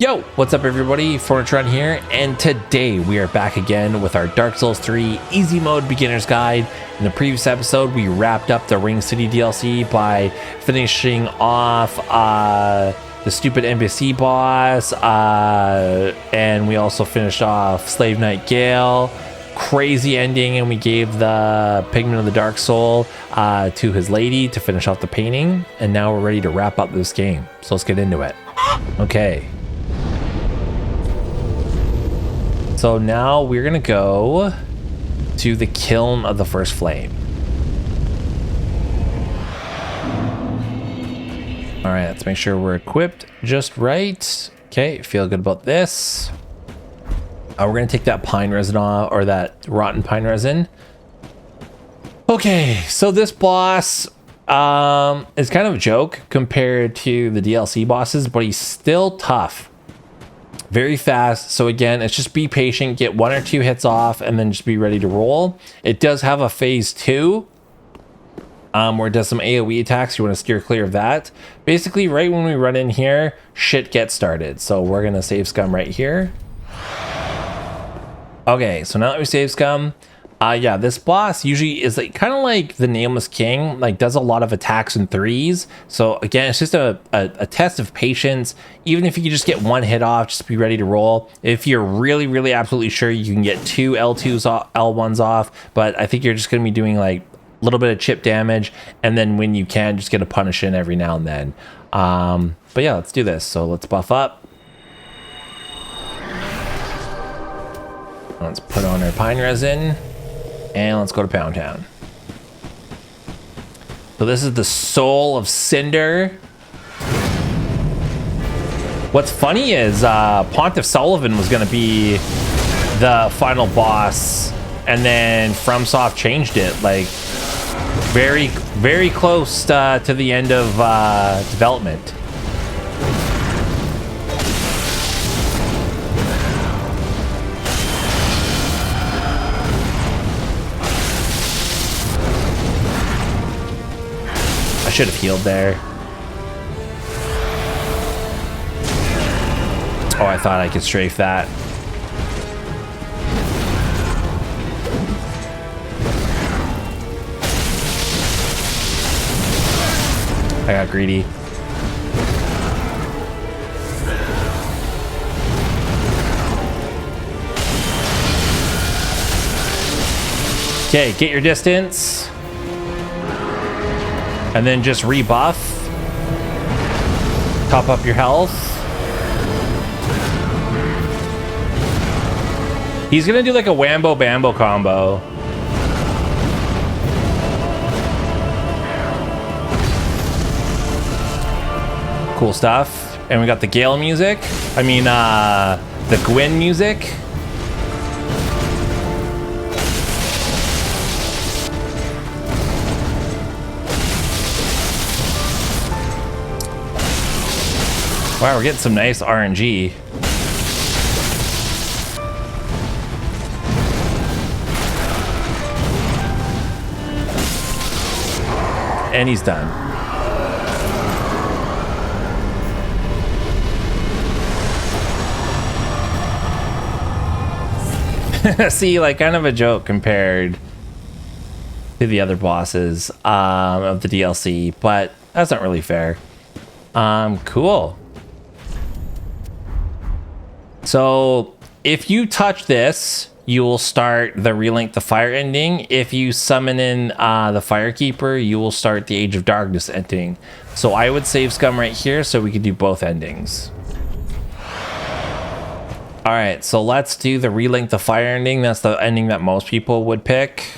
Yo, what's up everybody, Fortran here, and today we are back again with our Dark Souls 3 Easy Mode Beginner's Guide. In the previous episode, we wrapped up the Ringed City DLC by finishing off the stupid NPC boss, and we also finished off Slave Knight Gale. Crazy ending, and we gave the Pigment of the Dark Soul to his lady to finish off the painting, and now we're ready to wrap up this game. So let's get into it. Okay. So now we're gonna go to the Kiln of the First Flame. All right, let's make sure we're equipped just right. Okay, feel good about this. We're gonna take that pine resin off, or that rotten pine resin. Okay, so this boss is kind of a joke compared to the DLC bosses, but he's still tough. Very fast. So again, it's just be patient, get 1 or 2 hits off, and then just be ready to roll. It does have a phase 2 where it does some AoE attacks. You want to steer clear of that. Basically, right when we run in here, shit gets started. So we're gonna save Scum right here. Okay, so now that we save Scum, yeah, this boss usually is like kind of like the Nameless King, like does a lot of attacks in 3s. So again, it's just a test of patience. Even if you can just get 1 hit off, just be ready to roll. If you're really absolutely sure, you can get 2 L2s off, L1s off, but I think you're just going to be doing like a little bit of chip damage, and then when you can, just get a punish in every now and then. But yeah, let's do this. So let's buff up. Let's put on our pine resin. And let's go to Pound Town. So this is the Soul of Cinder. What's funny is Pontiff Sullivan was going to be the final boss, and then FromSoft changed it, like very close to the end of development. I should have healed there. Oh, I thought I could strafe that. I got greedy. Okay, get your distance. And then just rebuff. Top up your health. He's gonna do like a Wambo Bambo combo. Cool stuff. And we got the Gale music. I mean, the Gwyn music. Wow, we're getting some nice RNG. And he's done. See, like kind of a joke compared to the other bosses of the DLC, but that's not really fair. Cool. So if you touch this, you will start the Relink the Fire ending. If you summon in the Firekeeper, you will start the Age of Darkness ending. So I would save Scum right here so we could do both endings. All right, so let's do the Relink the Fire ending. That's the ending that most people would pick.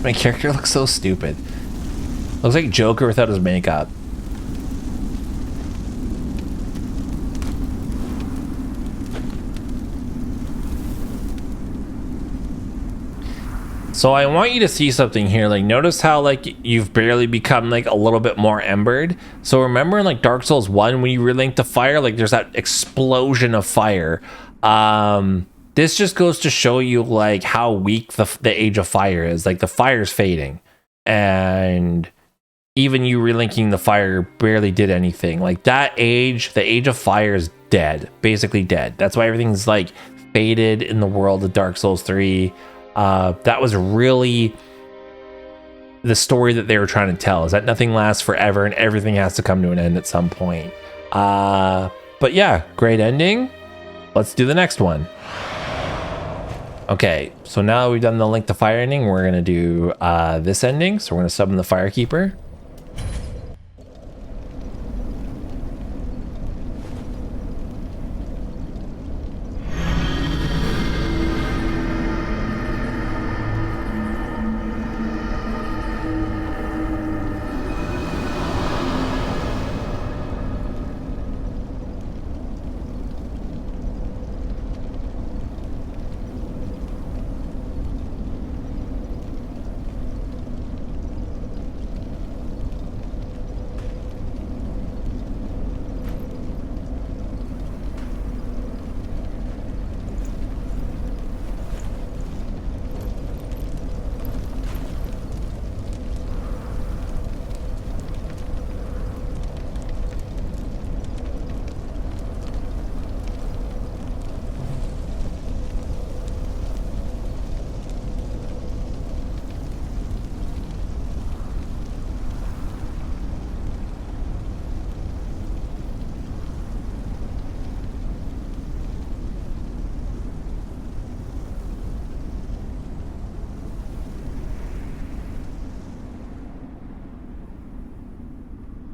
My character looks so stupid. Looks like Joker without his makeup. So I want you to see something here. Like, notice how like you've barely become like a little bit more embered. So remember in like Dark Souls 1 when you relink the fire, like there's that explosion of fire. This just goes to show you like how weak the Age of Fire is. Like the fire's fading, and even you relinking the fire barely did anything. Like that age, the Age of Fire is dead, basically dead. That's why everything's like faded in the world of Dark Souls 3. That was really the story that they were trying to tell, is that nothing lasts forever and everything has to come to an end at some point. But yeah, great ending. Let's do the next one. Okay, so now that we've done the Link to Fire ending, we're gonna do this ending. So we're gonna summon the Firekeeper.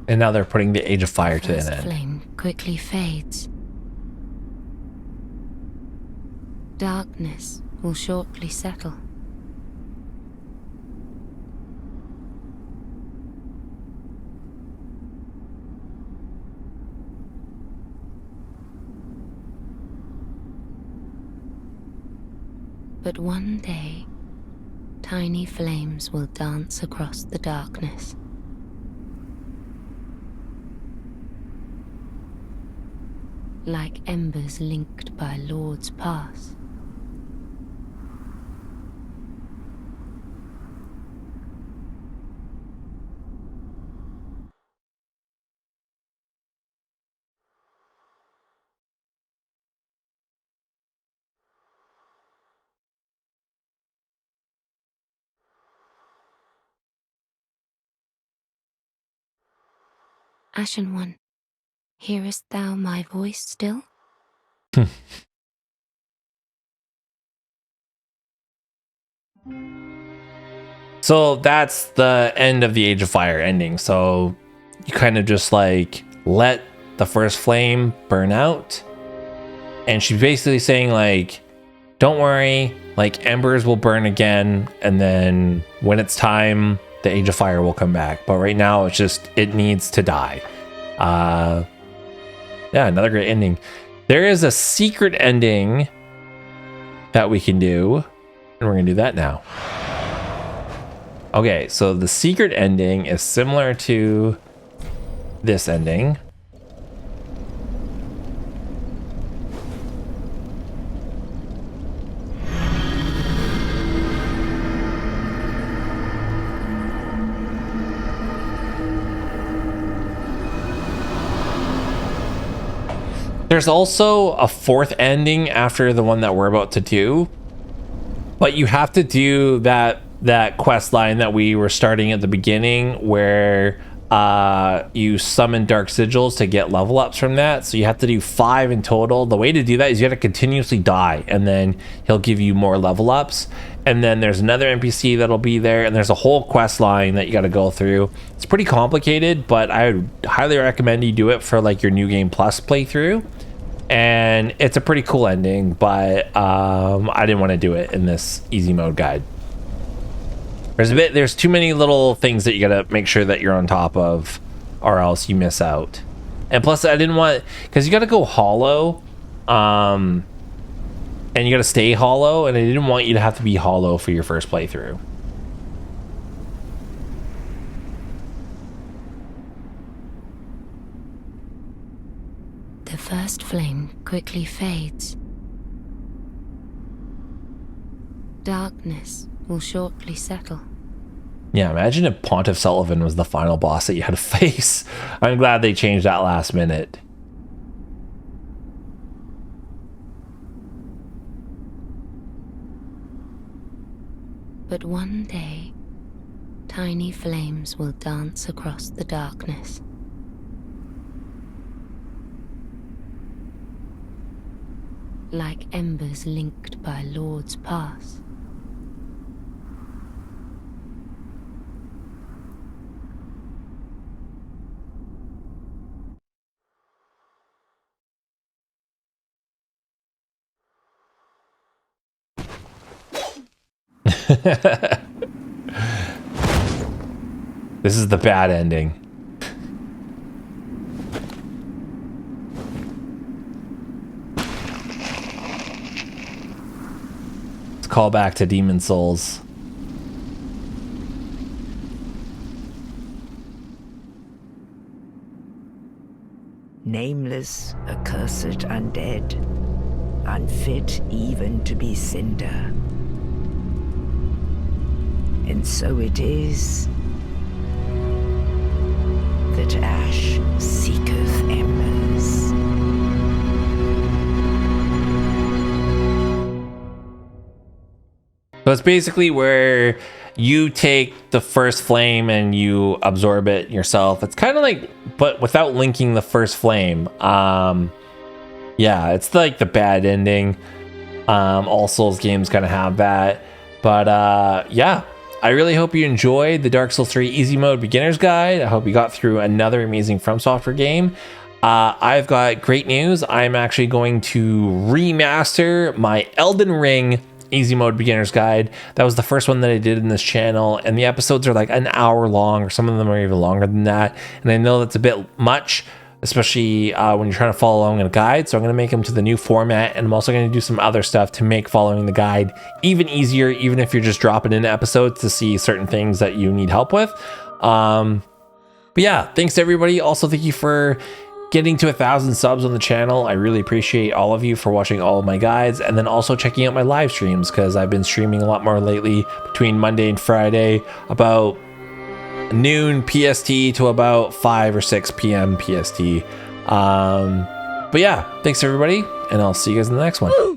And now they're putting the Age of Fire to an end. Flame quickly fades. Darkness will shortly settle. But one day, tiny flames will dance across the darkness. Like embers linked by Lord's Pass. Ashen One, hearest thou my voice still? So that's the end of the Age of Fire ending. So you kind of just like let the first flame burn out. And she's basically saying like, don't worry, like embers will burn again. And then when it's time, the Age of Fire will come back. But right now it's just, it needs to die. Yeah, another great ending. There is a secret ending that we can do, and we're gonna do that now. Okay, so the secret ending is similar to this ending. There's also a fourth ending after the one that we're about to do, but you have to do that quest line that we were starting at the beginning where you summon dark sigils to get level ups from that. So you have to do 5 in total. The way to do that is you have to continuously die, and then he'll give you more level ups. And then there's another NPC that'll be there, and there's a whole quest line that you got to go through. It's pretty complicated, but I would highly recommend you do it for like your New Game Plus playthrough. And it's a pretty cool ending, but I didn't want to do it in this easy mode guide. There's too many little things that you gotta make sure that you're on top of, or else you miss out. And plus I didn't want, because you gotta go hollow, and and you got to stay hollow, and I didn't want you to have to be hollow for your first playthrough. The first flame quickly fades. Darkness will shortly settle. Yeah, imagine if Pontiff Sullivan was the final boss that you had to face. I'm glad they changed that last minute. But one day, tiny flames will dance across the darkness. Like embers linked by lords past. This is the bad ending. Let's call back to Demon Souls. Nameless, accursed undead, unfit even to be cinder. And so it is that ash seeketh embers. So it's basically where you take the first flame and you absorb it yourself. It's kind of like, but without linking the first flame. Yeah, it's like the bad ending. All Souls games kind of have that. But yeah, I really hope you enjoyed the Dark Souls 3 Easy Mode Beginner's Guide. I hope you got through another amazing FromSoftware game. I've got great news. I'm actually going to remaster my Elden Ring Easy Mode Beginner's Guide. That was the first one that I did in this channel, and the episodes are like an hour long, or some of them are even longer than that. And I know that's a bit much, especially when you're trying to follow along in a guide. So I'm going to make them to the new format, and I'm also going to do some other stuff to make following the guide even easier, even if you're just dropping in episodes to see certain things that you need help with. But yeah, thanks to everybody. Also, thank you for getting to 1,000 subs on the channel. I really appreciate all of you for watching all of my guides, and then also checking out my live streams, because I've been streaming a lot more lately between Monday and Friday, about noon PST to about 5 or 6 p.m. PST. But yeah, thanks everybody, and I'll see you guys in the next one.